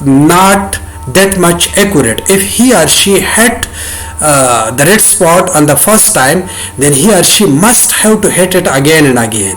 not that much accurate. If he or she hit the red spot on the first time, then he or she must have to hit it again and again.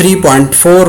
3.4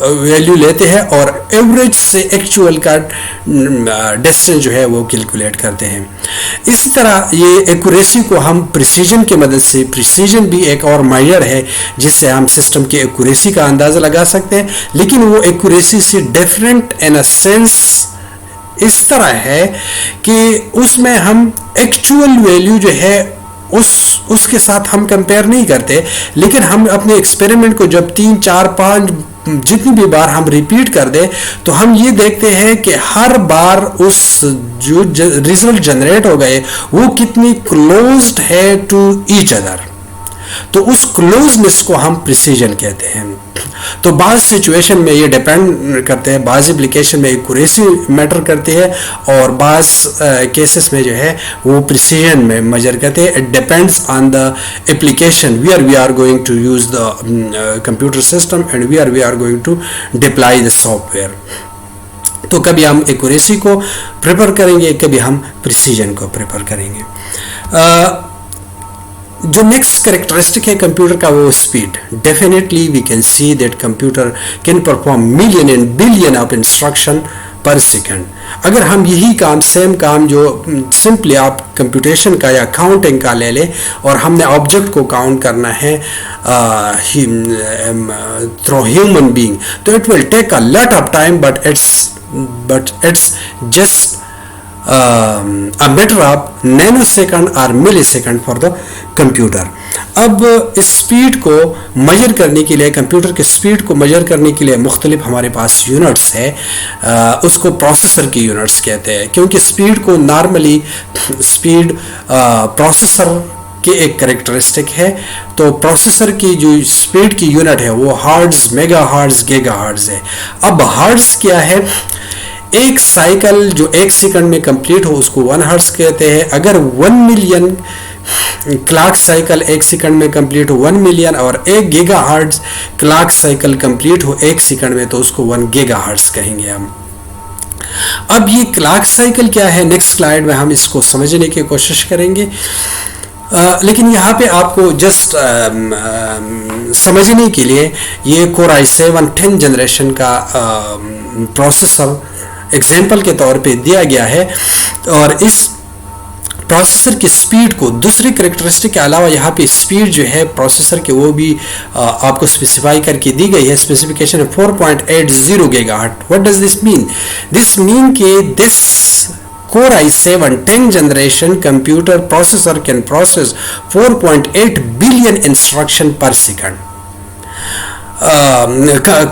value لیتے ہیں اور average سے actual کا distance جو ہے وہ calculate کرتے ہیں. اسی طرح یہ ایکوریسی کو ہم پریسیجن کی مدد سے, پریسیجن بھی ایک اور معیار ہے جس سے ہم سسٹم کی ایکوریسی کا اندازہ لگا سکتے ہیں, لیکن وہ ایکوریسی سے ڈفرینٹ ان اے سینس اس طرح ہے کہ اس میں ہم ایکچوئل ویلیو جو ہے اس کے ساتھ ہم کمپیئر نہیں کرتے, لیکن ہم اپنے ایکسپیریمنٹ کو جب 3 4 5 جتنی بھی بار ہم ریپیٹ کر دیں تو ہم یہ دیکھتے ہیں کہ ہر بار اس جو ریزلٹ جنریٹ ہو گئے وہ کتنی کلوزڈ ہے ٹو ایچ ادر, تو اس کلوزنس کو ہم پریسیجن کہتے ہیں. تو بعض سچویشن میں یہ ڈیپینڈ کرتے ہیں, بعض اپلیکیشن میں ایکوریسی میٹر کرتی ہے اور بعض کیسز میں جو ہے وہ پریسیجن میں میجر کرتے ہیں. It depends on the application we are going to use the computer system and we are going to deploy the software. تو کبھی ہم ایکوریسی کو پریپر کریں گے, کبھی ہم پریسیجن کو پریپر کریں گے. جو نیکسٹ کریکٹرسٹک ہے کمپیوٹر کا وہ speed. Definitely we can see that computer can perform million and billion of instruction per second. اگر ہم یہی کام, سیم کام جو سمپلی آپ کمپیوٹیشن کا یا کاؤنٹنگ کا لے لیں اور ہم نے آبجیکٹ کو کاؤنٹ کرنا ہے تھرو ہیومن بینگ, تو it will take a lot of time, but it's just a matter of nanosecond or millisecond for the computer. اب اسپیڈ کو میجر کرنے کے لیے, کمپیوٹر کے اسپیڈ کو میجر کرنے کے لیے مختلف ہمارے پاس یونٹس ہے. اس کو پروسیسر کی یونٹس کہتے ہیں, کیونکہ اسپیڈ کو نارملی اسپیڈ پروسیسر کی ایک کریکٹرسٹک ہے. تو پروسیسر کی جو اسپیڈ کی یونٹ ہے وہ hertz, megahertz, gigahertz ہے. اب ہارٹز کیا ہے؟ ایک سائیکل جو 1 سیکنڈ میں کمپلیٹ ہو اس کو 1 ہرٹز کہتے ہیں. اگر 1 ملین کلاک سائیکل 1 سیکنڈ میں کمپلیٹ ہو 1 ملین, اور 1 giga hertz clock cycle complete ہو 1 سیکنڈ میں, تو اس کو 1 گیگا ہرٹز کہیں گے ہم. اب یہ کلاک سائیکل کیا ہے, نیکسٹ سلائیڈ میں ہم اس کو سمجھنے کی کوشش کریں گے. لیکن یہاں پہ آپ کو جسٹ سمجھنے کے لیے یہ Core i7 10 جنریشن کا پروسیسر ایگزامپل کے طور پہ دیا گیا ہے, اور اس پروسیسر کی سپیڈ کو دوسری کریکٹرسٹک کے علاوہ یہاں پہ سپیڈ جو ہے پروسیسر کے وہ بھی آپ کو اسپیسیفائی کر کے دی گئی ہے. Specification 4.80 giga hertz. What does this mean? This mean کہ this Core i7 10 generation computer processor can process 4.8 billion instruction per second,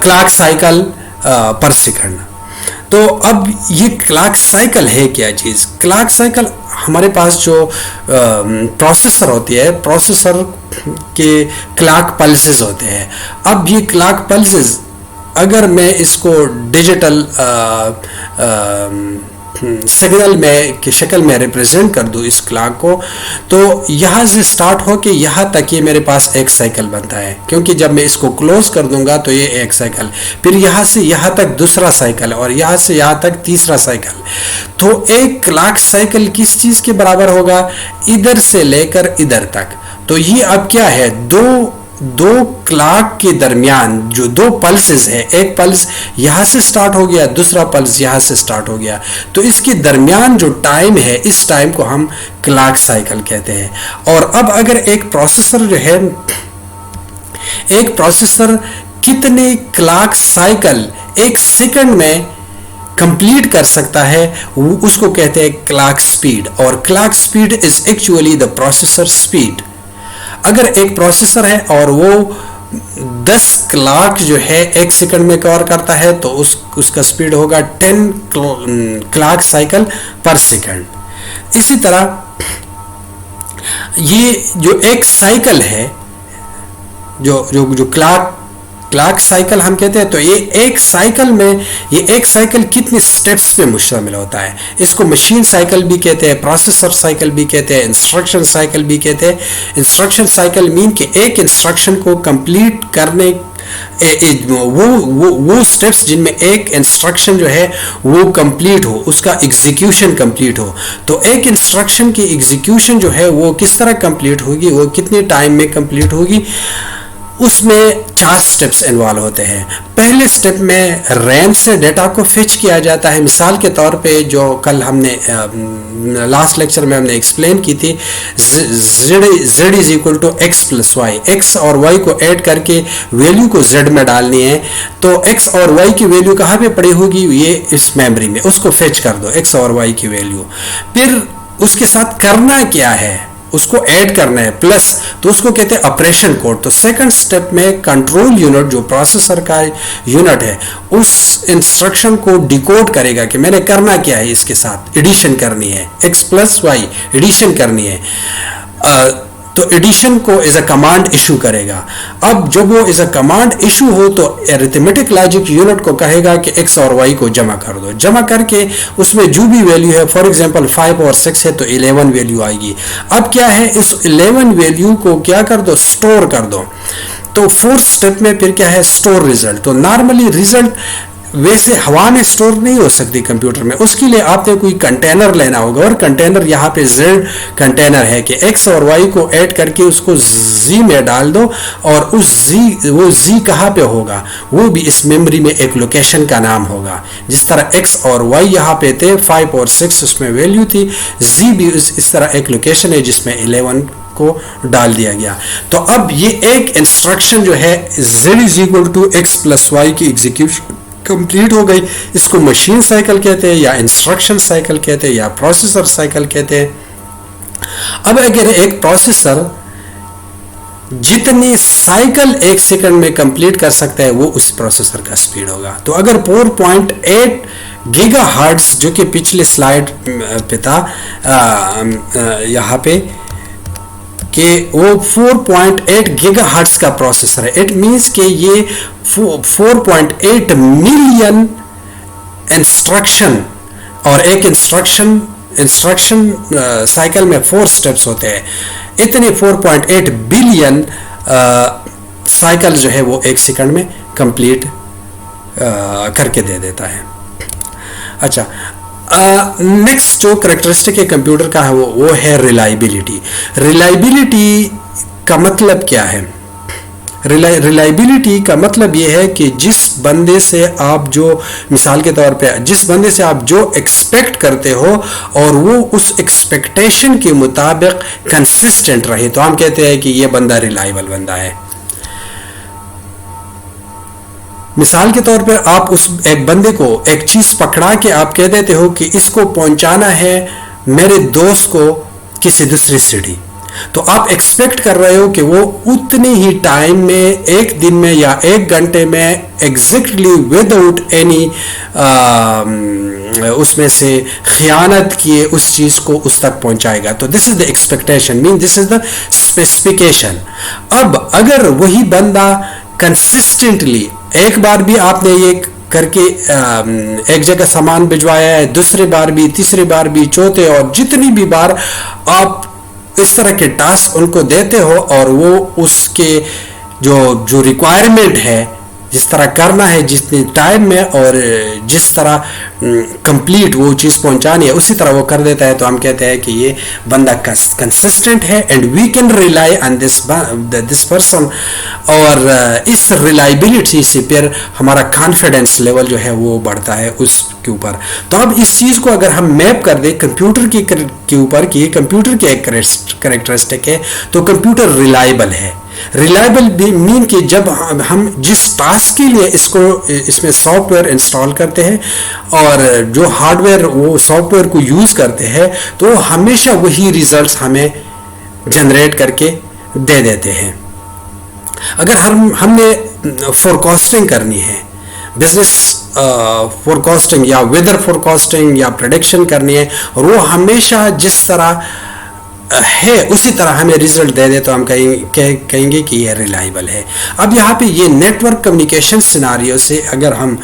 clock cycle per second. تو اب یہ کلاک سائیکل ہے کیا چیز؟ کلاک سائیکل ہمارے پاس جو پروسیسر ہوتی ہے, پروسیسر کے کلاک پلسز ہوتے ہیں. اب یہ کلاک پلسز اگر میں اس کو ڈیجیٹل سگنل میں کی شکل میں ریپرزینٹ کر دوں اس کلاک کو, تو یہاں سے سٹارٹ ہو کے یہاں تک یہ میرے پاس ایک سائیکل بنتا ہے, کیونکہ جب میں اس کو کلوز کر دوں گا تو یہ ایک سائیکل, پھر یہاں سے یہاں تک دوسرا سائیکل, اور یہاں سے یہاں تک تیسرا سائیکل. تو ایک کلاک سائیکل کس چیز کے برابر ہوگا؟ ادھر سے لے کر ادھر تک. تو یہ اب کیا ہے, دو کلاک کے درمیان جو دو پلسز ہے, ایک پلس یہاں سے سٹارٹ ہو گیا, دوسرا پلس یہاں سے سٹارٹ ہو گیا, تو اس کے درمیان جو ٹائم ہے اس ٹائم کو ہم کلاک سائیکل کہتے ہیں. اور اب اگر ایک پروسیسر جو ہے, ایک پروسیسر کتنے کلاک سائیکل ایک سیکنڈ میں کمپلیٹ کر سکتا ہے, اس کو کہتے ہیں کلاک سپیڈ. اور clock speed is actually the processor speed. اگر ایک پروسیسر ہے اور وہ 10 کلاک جو ہے ایک سیکنڈ میں کور کرتا ہے, تو اس کا سپیڈ ہوگا 10 کلاک سائیکل پر سیکنڈ. اسی طرح یہ جو ایک سائیکل ہے, جو کلاک سائیکل ہم کہتے ہیں, تو یہ ایک سائیکل میں, یہ ایک سائیکل کتنے سٹیپس پہ مشتمل ہوتا ہے. اس کو مشین سائیکل بھی کہتے ہیں, پروسیسر سائیکل بھی کہتے ہیں, انسٹرکشن سائیکل بھی کہتے ہیں. انسٹرکشن سائیکل مین کہ ایک انسٹرکشن کو کمپلیٹ کرنے وہ سٹیپس جن میں ایک انسٹرکشن جو ہے وہ کمپلیٹ ہو, اس کا ایگزیکیوشن کمپلیٹ ہو. تو ایک انسٹرکشن کی ایگزیکیوشن جو ہے وہ کس طرح کمپلیٹ ہوگی, وہ کتنے ٹائم میں کمپلیٹ ہوگی, اس میں 4 سٹیپس انوالو ہوتے ہیں. پہلے سٹیپ میں ریم سے ڈیٹا کو فیچ کیا جاتا ہے. مثال کے طور پہ جو کل ہم نے لاسٹ لیکچر میں ہم نے ایکسپلین کی تھی, z is equal to X plus Y, X اور وائی کو ایڈ کر کے ویلیو کو z میں ڈالنی ہے. تو ایکس اور وائی کی ویلیو کہاں پہ پڑی ہوگی, یہ اس میموری میں, اس کو فیچ کر دو ایکس اور وائی کی ویلیو. پھر اس کے ساتھ کرنا کیا ہے, اس کو ایڈ کرنا ہے پلس, تو اس کو کہتے ہیں آپریشن کوڈ. تو سیکنڈ سٹیپ میں کنٹرول یونٹ جو پروسیسر کا یونٹ ہے اس انسٹرکشن کو ڈیکوڈ کرے گا کہ میں نے کرنا کیا ہے, اس کے ساتھ ایڈیشن کرنی ہے, ایکس پلس وائی ایڈیشن کرنی ہے. تو ایڈیشن کو ایز اے کمانڈ ایشو کرے گا. اب جب وہ ایز اے کمانڈ ایشو ہو تو ارتھمیٹک لاجک یونٹ کو کہے گا کہ ایکس اور وائی کو جمع کر دو. جمع کر کے اس میں جو بھی ویلیو ہے, فار ایگزامپل 5 اور 6 ہے تو 11 ویلیو آئے گی. اب کیا ہے, اس 11 ویلیو کو کیا کر دو, سٹور کر دو. تو فورتھ سٹیپ میں پھر کیا ہے, سٹور ریزلٹ. تو نارملی ریزلٹ ویسے ہوا میں سٹور نہیں ہو سکتی کمپیوٹر میں, اس کے لیے آپ نے کوئی کنٹینر لینا ہوگا, اور کنٹینر یہاں پہ زیڈ کنٹینر ہے کہ ایکس اور وائی کو ایڈ کر کے اس کو زی میں ڈال دو, اور اس وہ زی کہاں پہ ہوگا, وہ بھی اس میموری میں ایک لوکیشن کا نام ہوگا. جس طرح ایکس اور وائی یہاں پہ تھے 5 اور 6 اس میں ویلیو تھی, زی بھی اس طرح ایک لوکیشن ہے جس میں 11 کو ڈال دیا گیا. تو اب یہ ایک انسٹرکشن جو ہے z is equal to X plus Y کی ایگزیکیوشن کمپلیٹ ہو گئی. اس کو مشین سائیکل کہتے ہیں, یا انسٹرکشن سائیکل کہتے ہیں, یا پروسیسر سائیکل کہتے ہیں. اب اگر ایک پروسیسر جتنی سائیکل ایک سیکنڈ میں کمپلیٹ کر سکتا ہے وہ اس پروسیسر کا سپیڈ ہوگا. تو اگر 4.8 گیگا ہرٹز جو کہ پچھلے سلائیڈ پہ تھا یہاں پہ کہ وہ 4.8 گیگا ہرٹز کا پروسیسر ہے, اٹ مینس کہ یہ 4.8 ملین انسٹرکشن, اور ایک انسٹرکشن سائیکل میں 4 سٹیپس ہوتے ہیں, اتنے 4.8 بلین سائیکل جو ہے وہ ایک سیکنڈ میں کمپلیٹ کر کے دے دیتا ہے. اچھا, نیکسٹ جو کریکٹرسٹک ہے کمپیوٹر کا ہے وہ ہے ریلائبلٹی. ریلائبلٹی کا مطلب کیا ہے؟ ریلائبلٹی کا مطلب یہ ہے کہ جس بندے سے آپ جو, مثال کے طور پہ جس بندے سے آپ جو ایکسپیکٹ کرتے ہو اور وہ اس ایکسپیکٹیشن کے مطابق کنسسٹنٹ رہے, تو ہم کہتے ہیں کہ یہ بندہ ریلائبل بندہ ہے. مثال کے طور پر آپ اس ایک بندے کو ایک چیز پکڑا کے آپ کہہ دیتے ہو کہ اس کو پہنچانا ہے میرے دوست کو کسی دوسری سٹی, تو آپ ایکسپیکٹ کر رہے ہو کہ وہ اتنے ہی ٹائم میں, ایک دن میں یا ایک گھنٹے میں ایگزیکٹلی ود آؤٹ اینی اس میں سے خیانت کیے اس چیز کو اس تک پہنچائے گا. تو دس از the expectation, main this is the specification. اب اگر وہی بندہ کنسسٹنٹلی ایک بار بھی آپ نے یہ کر کے ایک جگہ سامان بھجوایا ہے, دوسری بار بھی, تیسری بار بھی, چوتھے, اور جتنی بھی بار آپ اس طرح کے ٹاسک ان کو دیتے ہو اور وہ اس کے جو ریکوائرمنٹ ہے جس طرح کرنا ہے جتنے ٹائم میں اور جس طرح کمپلیٹ وہ چیز پہنچانی ہے اسی طرح وہ کر دیتا ہے, تو ہم کہتے ہیں کہ یہ بندہ کنسسٹنٹ ہے and we can rely on this person. اور اس ریلائبلٹی سے پھر ہمارا کانفیڈنس لیول جو ہے وہ بڑھتا ہے اس کے اوپر. تو اب اس چیز کو اگر ہم میپ کر دیں کمپیوٹر کے اوپر کہ یہ کمپیوٹر کی ایک کریکٹرسٹک ہے, تو کمپیوٹر ریلائبل ہے. ریلائبل مین کہ جب ہم جس ٹاسک کے لیے اس میں سافٹ ویئر انسٹال کرتے ہیں اور جو ہارڈ ویئر وہ سافٹ ویئر کو یوز کرتے ہیں تو ہمیشہ وہی ریزلٹس ہمیں جنریٹ کر کے دے دیتے ہیں. اگر ہم نے فورکاسٹنگ کرنی ہے, بزنس فورکاسٹنگ یا ویدر فورکاسٹنگ یا پریڈکشن کرنی ہے, اور وہ ہمیشہ جس طرح ہے اسی طرح ہمیں ریزلٹ دے دے, تو ہم کہیں گے کہ یہ ریلائبل ہے. اب یہاں پہ یہ نیٹ ورک کمیونیکیشن سیناریو سے اگر ہم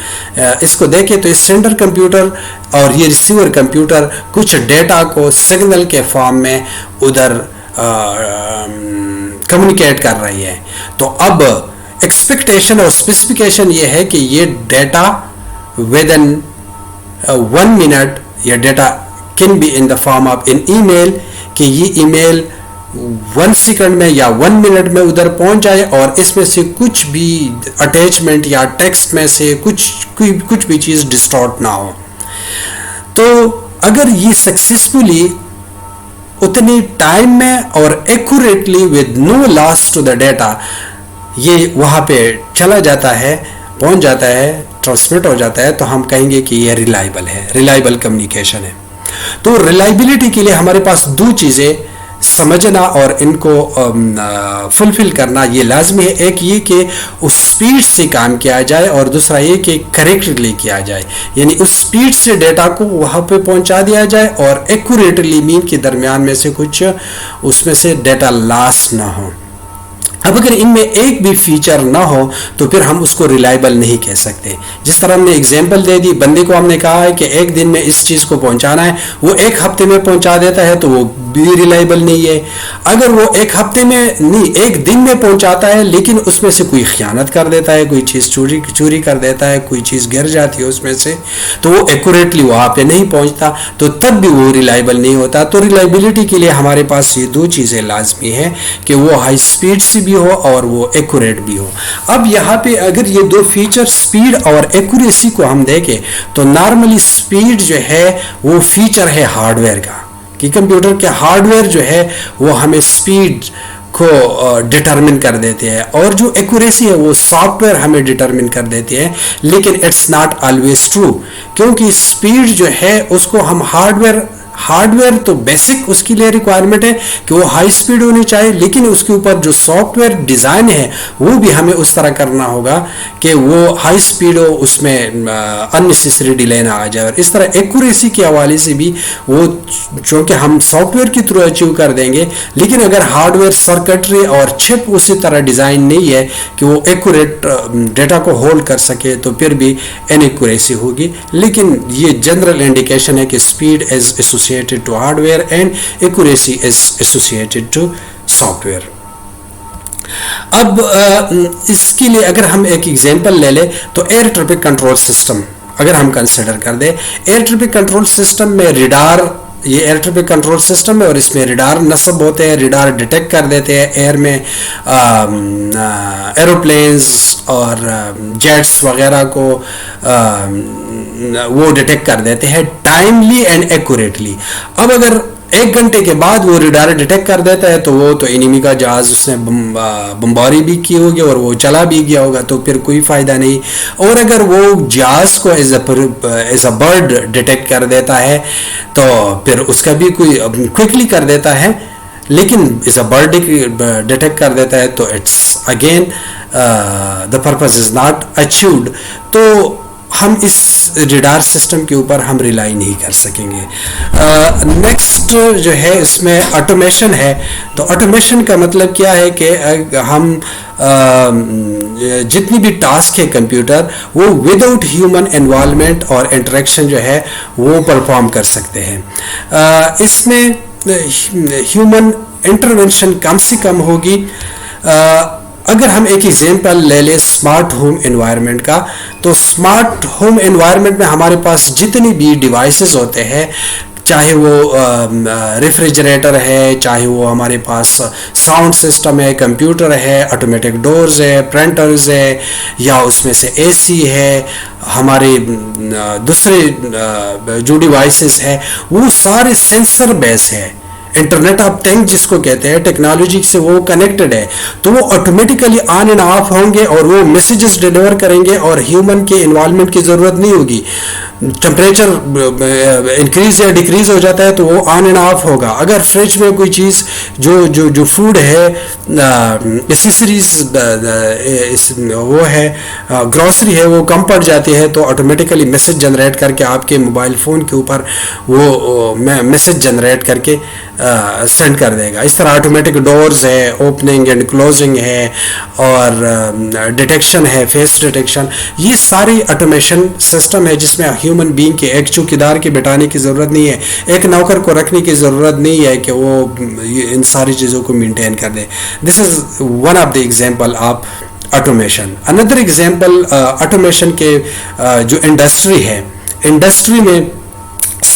اس کو دیکھیں تو یہ سینڈر کمپیوٹر اور یہ ریسیور کمپیوٹر کچھ ڈیٹا کو سگنل کے فارم میں ادھر کمیونیکیٹ کر رہی ہے. تو اب ایکسپیکٹیشن اور اسپیسیفیکیشن یہ ہے کہ یہ ڈیٹا ود ان 1 منٹ, یہ data can be in the form of an email, کہ یہ ای میل 1 سیکنڈ میں یا 1 منٹ میں ادھر پہنچ جائے اور اس میں سے کچھ بھی اٹیچمنٹ یا ٹیکسٹ میں سے کچھ بھی چیز ڈسٹارٹ نہ ہو. تو اگر یہ سکسیسفلی اتنی ٹائم میں اور accurately with no loss to the data یہ وہاں پہ چلا جاتا ہے, پہنچ جاتا ہے, ٹرانسمٹ ہو جاتا ہے, تو ہم کہیں گے کہ یہ ریلائبل ہے, ریلائبل کمیونیکیشن ہے. تو ریلائبلٹی کے لیے ہمارے پاس 2 چیزیں سمجھنا اور ان کو فلفل کرنا یہ لازمی ہے. ایک یہ کہ اس سپیڈ سے کام کیا جائے, اور دوسرا یہ کہ کریکٹلی کیا جائے, یعنی اس سپیڈ سے ڈیٹا کو وہاں پہ پہنچا دیا جائے اور ایکوریٹلی مین کے درمیان میں سے کچھ اس میں سے ڈیٹا لاس نہ ہو. اب اگر ان میں ایک بھی فیچر نہ ہو تو پھر ہم اس کو ریلائبل نہیں کہہ سکتے. جس طرح ہم نے اگزامپل دے دی, بندے کو ہم نے کہا ہے کہ ایک دن میں اس چیز کو پہنچانا ہے, وہ 1 ہفتے میں پہنچا دیتا ہے تو وہ بھی ریلائبل نہیں ہے. اگر وہ 1 ہفتے میں نہیں 1 دن میں پہنچاتا ہے لیکن اس میں سے کوئی خیانت کر دیتا ہے, کوئی چیز چوری کر دیتا ہے, کوئی چیز گر جاتی ہے اس میں سے, تو وہ ایکوریٹلی وہاں پہ نہیں پہنچتا, تو تب بھی وہ ریلائبل نہیں ہوتا. تو ریلائبلٹی کے لیے ہمارے پاس یہ 2 چیزیں لازمی ہیں کہ وہ ہائی اسپیڈ سے بھی ہو اور وہ ایکوریٹ بھی ہو. اب یہاں پہ اگر یہ 2 فیچر اسپیڈ اور ایکوریسی کو ہم دیکھیں تو نارملی اسپیڈ جو ہے وہ فیچر ہے ہارڈ ویئر کا, کہ کمپیوٹر کے ہارڈ ویئر جو ہے وہ ہمیں اسپیڈ کو ڈٹرمن کر دیتے ہیں, اور جو ایکوریسی ہے وہ سافٹ ویئر ہمیں ڈٹرمن کر دیتے ہیں. لیکن اٹس ناٹ آلویز ٹرو, کیونکہ اسپیڈ جو ہے اس کو ہم ہارڈ ویئر تو بیسک اس کے لیے ریکوائرمنٹ ہے کہ وہ ہائی اسپیڈ ہونی چاہیے, لیکن اس کے اوپر جو سافٹ ویئر ڈیزائن ہے وہ بھی ہمیں اس طرح کرنا ہوگا کہ وہ ہائی اسپیڈ ہو, اس میں اننیسیسری ڈیلے نہ آ جائے. اور اس طرح ایکوریسی کے حوالے سے بھی وہ چونکہ ہم سافٹ ویئر کے تھرو اچیو کر دیں گے, لیکن اگر ہارڈ ویئر سرکٹری اور چپ اسی طرح ڈیزائن نہیں ہے کہ وہ ایکوریٹ ڈیٹا کو ہولڈ کر سکے تو پھر بھی انیکوریسی ہوگی. لیکن یہ جنرل انڈیکیشن ہے کہ speed is associated to hardware and accuracy is associated to software. اب اس کے لیے اگر ہم ایک ایگزامپل لے لیں تو ایئر ٹریفک کنٹرول سسٹم اگر ہم کنسیڈر کر دیں, ایئر ٹریفک کنٹرول سسٹم میں ریڈار, یہ ایئر ٹریفک کنٹرول سسٹم ہے اور اس میں ریڈار نصب ہوتے ہیں, ریڈار ڈیٹیکٹ کر دیتے ہیں ایئر میں ایروپلینز اور جیٹس وغیرہ کو وہ ڈیٹیکٹ کر دیتے ہیں ٹائملی اینڈ ایکوریٹلی. اب اگر 1 گھنٹے کے بعد وہ ریڈار ڈیٹیکٹ کر دیتا ہے تو وہ تو انیمی کا جہاز اس نے بمباری بھی کی ہوگی اور وہ چلا بھی گیا ہوگا, تو پھر کوئی فائدہ نہیں. اور اگر وہ جہاز کو ایز اے برڈ ڈیٹیکٹ کر دیتا ہے تو پھر اس کا بھی کوئی کوئکلی کر دیتا ہے, لیکن ایز اے برڈ ڈیٹیکٹ کر دیتا ہے تو it's again the purpose is not achieved. تو ہم اس ریڈار سسٹم کے اوپر ہم ریلائی نہیں کر سکیں گے. نیکسٹ جو ہے اس میں آٹومیشن ہے. تو آٹومیشن کا مطلب کیا ہے کہ ہم جتنی بھی ٹاسک ہے کمپیوٹر وہ وداؤٹ ہیومن انوالومنٹ اور انٹریکشن جو ہے وہ پرفارم کر سکتے ہیں. اس میں ہیومن انٹرونشن کم سے کم ہوگی. اگر ہم ایک ایگزامپل لے لیں اسمارٹ ہوم انوائرمنٹ کا, تو اسمارٹ ہوم انوائرمنٹ میں ہمارے پاس جتنی بھی ڈیوائسز ہوتے ہیں, چاہے وہ ریفریجریٹر ہے, چاہے وہ ہمارے پاس ساؤنڈ سسٹم ہے, کمپیوٹر ہے, آٹومیٹک ڈورز ہے, پرنٹرز ہے, یا اس میں سے اے سی ہے, ہمارے دوسرے جو ڈیوائسز ہیں وہ سارے سینسر بیس ہے. انٹرنیٹ آف تھنگز جس کو کہتے ہیں, ٹیکنالوجی سے وہ کنیکٹڈ ہے, تو وہ آٹومیٹیکلی آن اینڈ آف ہوں گے اور وہ میسیجز ڈیلیور کریں گے اور ہیومن کے انوالومنٹ کی ضرورت نہیں ہوگی. ٹمپریچر انکریز یا ڈیکریز ہو جاتا ہے تو وہ آن اینڈ آف ہوگا. اگر فریج میں کوئی چیز جو فوڈ ہے, ایسیسریز وہ ہے, گروسری ہے, وہ کم پڑ جاتی ہے تو آٹومیٹیکلی میسیج جنریٹ کر کے آپ کے موبائل فون کے اوپر وہ میسیج جنریٹ کر کے سینڈ کر دے گا. اس طرح آٹومیٹک ڈورز ہے, اوپننگ اینڈ کلوزنگ ہے, اور ڈیٹیکشن ہے, فیس ڈیٹیکشن. یہ ساری آٹومیشن سسٹم ہے جس میں ہیومن بینگ کے ایک چوکیدار کے بٹانے کی ضرورت نہیں ہے, ایک نوکر کو رکھنے کی ضرورت نہیں ہے کہ وہ ان ساری چیزوں کو مینٹین کر دے. This is one of the example of automation. اندر ایگزامپل آٹومیشن کے جو انڈسٹری ہے, انڈسٹری میں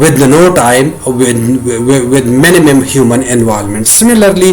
with no time, with minimum human involvement. Similarly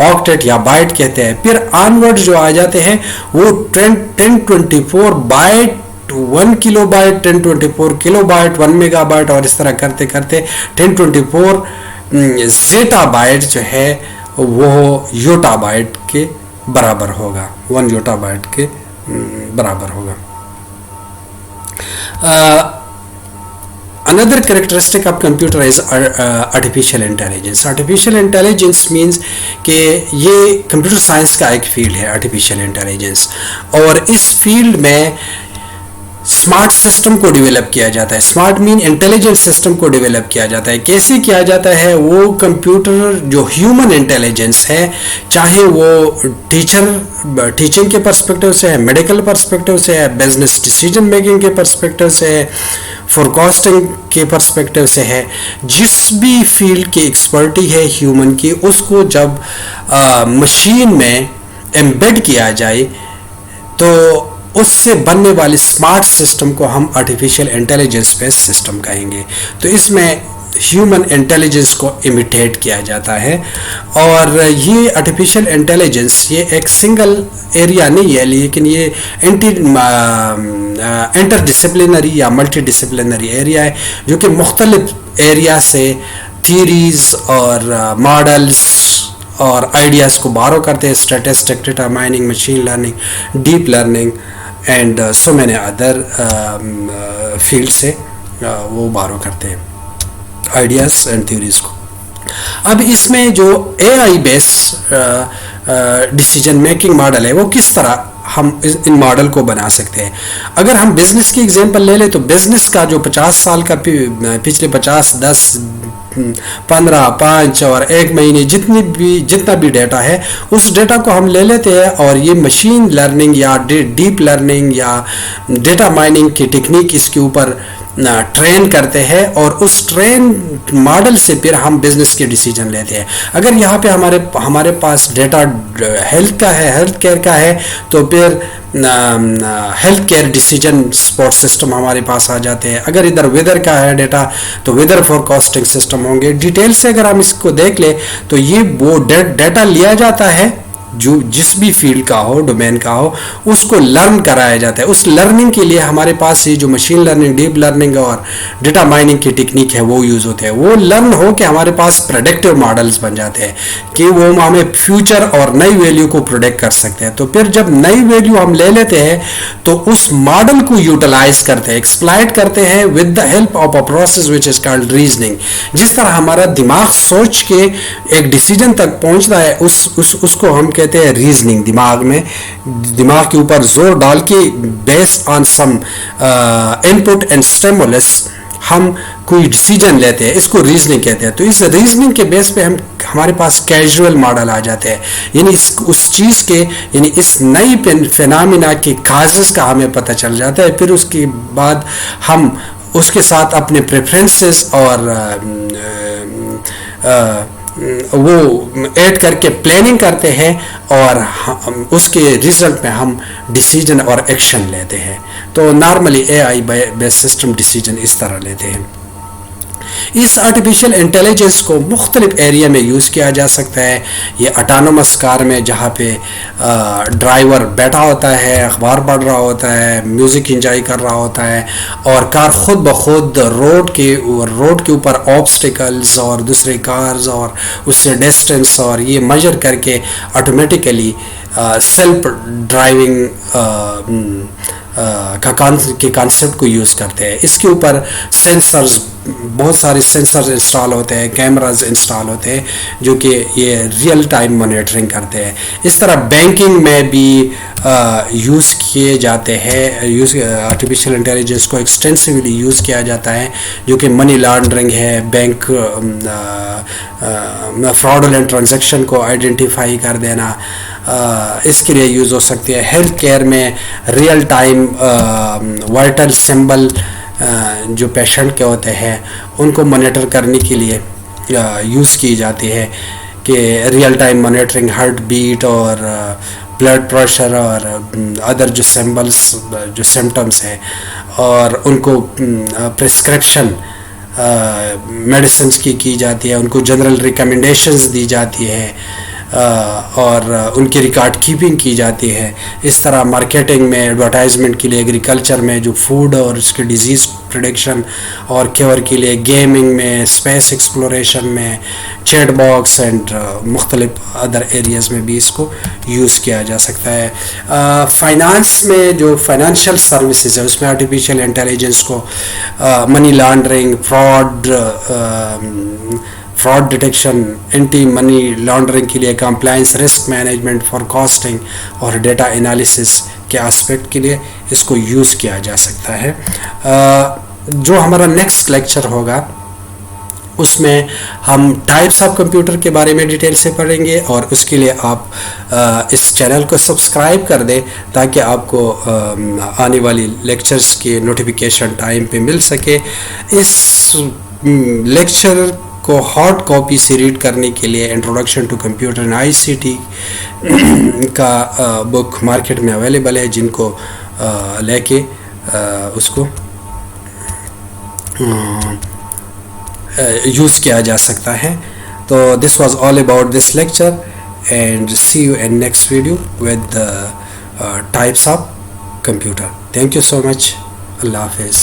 octet یا بائٹ کہتے ہیں. پھر آنورڈ جو آ جاتے ہیں وہ 1024 بائٹ 1 کلو بائٹ 1024 کلو بائٹ 1 میگا بائٹ اور اس طرح کرتے کرتے 1024 زیٹا بائٹ جو ہے وہ یوٹا بائٹ کے برابر ہوگا, 1 یوٹا بائٹ کے برابر ہوگا. Another characteristic of computer is artificial intelligence. Artificial intelligence means کہ یہ کمپیوٹر سائنس کا ایک فیلڈ ہے artificial intelligence, اور اس فیلڈ میں اسمارٹ سسٹم کو ڈیولپ کیا جاتا ہے. اسمارٹ مین انٹیلیجنٹ سسٹم کو ڈیولپ کیا جاتا ہے. کیسے کیا جاتا ہے؟ وہ کمپیوٹر جو ہیومن انٹیلیجنس ہے, چاہے وہ ٹیچنگ کے پرسپیکٹیو سے ہے, میڈیکل پرسپیکٹیو سے ہے, بزنس ڈیسیجن میکنگ کے پرسپیکٹیو سے ہے, فورکاسٹنگ کے پرسپیکٹیو سے ہے, جس بھی فیلڈ کی ایکسپرٹی ہے ہیومن کی, اس کو جب مشین میں ایمبیڈ کیا جائے تو اس سے بننے والے اسمارٹ سسٹم کو ہم آرٹیفیشیل انٹیلیجنس بیسڈ سسٹم کہیں گے. تو اس میں ہیومن انٹیلیجنس کو امیٹیٹ کیا جاتا ہے. اور یہ آرٹیفیشیل انٹیلیجنس یہ ایک سنگل ایریا نہیں ہے, لیکن یہ انٹر ڈسپلنری یا ملٹی ڈسپلنری ایریا ہے, جو کہ مختلف ایریا سے تھیریز اور ماڈلز اور آئیڈیاز کو بارو کرتے ہیں. Statistic, data mining, machine learning, deep learning and so many other field سے وہ بارو کرتے ہیں آئیڈیاز اینڈ تھیوریز کو. اب اس میں جو اے آئی بیس ڈیسیجن میکنگ ماڈل ہے, وہ کس طرح ہم ان ماڈل کو بنا سکتے ہیں. اگر ہم بزنس کی ایگزامپل لے لیں تو بزنس کا جو 50 سال کا پچھلے 50, 10, 15, 5 اور 1 مہینے جتنا بھی ڈیٹا ہے, اس ڈیٹا کو ہم لے لیتے ہیں اور یہ مشین لرننگ یا ڈیپ لرننگ یا ڈیٹا مائننگ کی ٹیکنیک اس کے اوپر ٹرین کرتے ہیں, اور اس ٹرین ماڈل سے پھر ہم بزنس کے ڈیسیجن لیتے ہیں. اگر یہاں پہ ہمارے پاس ڈیٹا ہیلتھ کا ہے, ہیلتھ کیئر کا ہے, تو پھر health care decision support system ہمارے پاس آ جاتے ہیں. اگر ادھر ویدر کا ہے ڈیٹا تو ویدر فورکاسٹنگ سسٹم ہوں گے. ڈیٹیل سے اگر ہم اس کو دیکھ لیں تو یہ وہ ڈیٹا لیا جاتا ہے جو جس بھی فیلڈ کا ہو, ڈومین کا ہو, اس کو لرن کرایا جاتا ہے. اس لرننگ کے لیے ہمارے پاس یہ جو مشین لرننگ, ڈیپ لرننگ اور ڈیٹا مائننگ کی ٹیکنیک ہے وہ یوز ہوتے ہیں. وہ لرن ہو کہ ہمارے پاس پریڈکٹیو ماڈلز بن جاتے ہیں کہ وہ ہمیں فیوچر اور نئی ویلیو کو پروڈکٹ کر سکتے ہیں. تو پھر جب نئی ویلیو ہم لے لیتے ہیں تو اس ماڈل کو یوٹیلائز کرتے ہیں, ایکسپلائٹ کرتے ہیں with the help of a process which is called reasoning. جس طرح ہمارا دماغ سوچ کے ایک ڈیسیجن تک پہنچتا ہے, اس کو ہم کہتے ہیں ریزننگ. دماغ کے اوپر زور ڈال کے based on some in put and stimulus ہم کوئی ڈیسیجن لیتے ہیں, اس کو ریزننگ کہتے ہیں. تو اس ریزننگ کے بیس پہ ہمارے پاس کیجول ماڈل آ جاتے ہیں, یعنی اس چیز کے, یعنی اس نئی فینامینا کے کازز کا ہمیں پتہ چل جاتا ہے. پھر اس کے بعد ہم اس کے ساتھ اپنے پریفرنسز اور وہ ایڈ کر کے پلاننگ کرتے ہیں, اور اس کے ریزلٹ میں ہم ڈیسیجن اور ایکشن لیتے ہیں. تو نارملی اے آئی بیس سسٹم ڈیسیجن اس طرح لیتے ہیں. اس آرٹیفیشیل انٹیلیجنس کو مختلف ایریا میں یوز کیا جا سکتا ہے. یہ اٹانومس کار میں جہاں پہ ڈرائیور بیٹھا ہوتا ہے, اخبار پڑھ رہا ہوتا ہے, میوزک انجوائے کر رہا ہوتا ہے, اور کار خود بخود روڈ کے اوپر آبسٹیکلز اور دوسرے کارز اور اس سے ڈسٹینس اور یہ میجر کر کے آٹومیٹیکلی سیلف ڈرائیونگ کے کانسیپٹ کو یوز کرتے ہیں. اس کے اوپر سینسرز, بہت سارے سینسرز انسٹال ہوتے ہیں, کیمراز انسٹال ہوتے ہیں جو کہ یہ ریئل ٹائم مانیٹرنگ کرتے ہیں. اس طرح بینکنگ میں بھی یوز کیے جاتے ہیں. آرٹیفیشیل انٹیلیجنس کو ایکسٹینسولی یوز کیا جاتا ہے, جو کہ منی لانڈرنگ ہے, بینک فراڈولنٹ ٹرانزیکشن کو آئیڈینٹیفائی کر دینا, اس کے لیے یوز ہو سکتی ہے. ہیلتھ کیئر میں ریئل ٹائم وائٹل سمبل جو پیشنٹ کے ہوتے ہیں ان کو مانیٹر کرنے کے لیے یوز کی جاتی ہے, کہ real time monitoring heart beat اور بلڈ پریشر اور ادر جو سمبلس جو سمٹمس ہیں, اور ان کو پرسکرپشن میڈیسنس کی جاتی ہے, ان کو جنرل ریکمنڈیشنز دی جاتی ہے, اور ان کی ریکارڈ کیپنگ کی جاتی ہے. اس طرح مارکیٹنگ میں، ایڈورٹائزمنٹ کے لیے، ایگریکلچر میں جو فوڈ اور اس کے ڈیزیز پریڈکشن اور کیور کے لیے، گیمنگ میں، اسپیس ایکسپلوریشن میں، چیٹ باکس اینڈ مختلف ادر ایریاز میں بھی اس کو یوز کیا جا سکتا ہے. فائنانس میں جو فائنینشیل سروسز ہے اس میں آرٹیفیشیل انٹیلیجنس کو money laundering, fraud detection, anti money laundering کے لیے compliance, risk management, forecasting اور ڈیٹا انالیسس کے اسپیکٹ کے لیے اس کو یوز کیا جا سکتا ہے. جو ہمارا نیکسٹ لیکچر ہوگا اس میں ہم ٹائپس آف کمپیوٹر کے بارے میں ڈیٹیل سے پڑھیں گے، اور اس کے لیے آپ اس چینل کو سبسکرائب کر دیں تاکہ آپ کو آنے والی لیکچرز کی نوٹیفیکیشن ٹائم پہ مل سکے. اس لیکچر کو ہارڈ کاپی سے ریڈ کرنے کے لیے introduction to computer and I C T کا بک مارکیٹ میں اویلیبل ہے، جن کو لے کے اس کو یوز کیا جا سکتا ہے. تو this was all about this lecture and see you in next video with types of computer. Thank you so much. اللہ حافظ.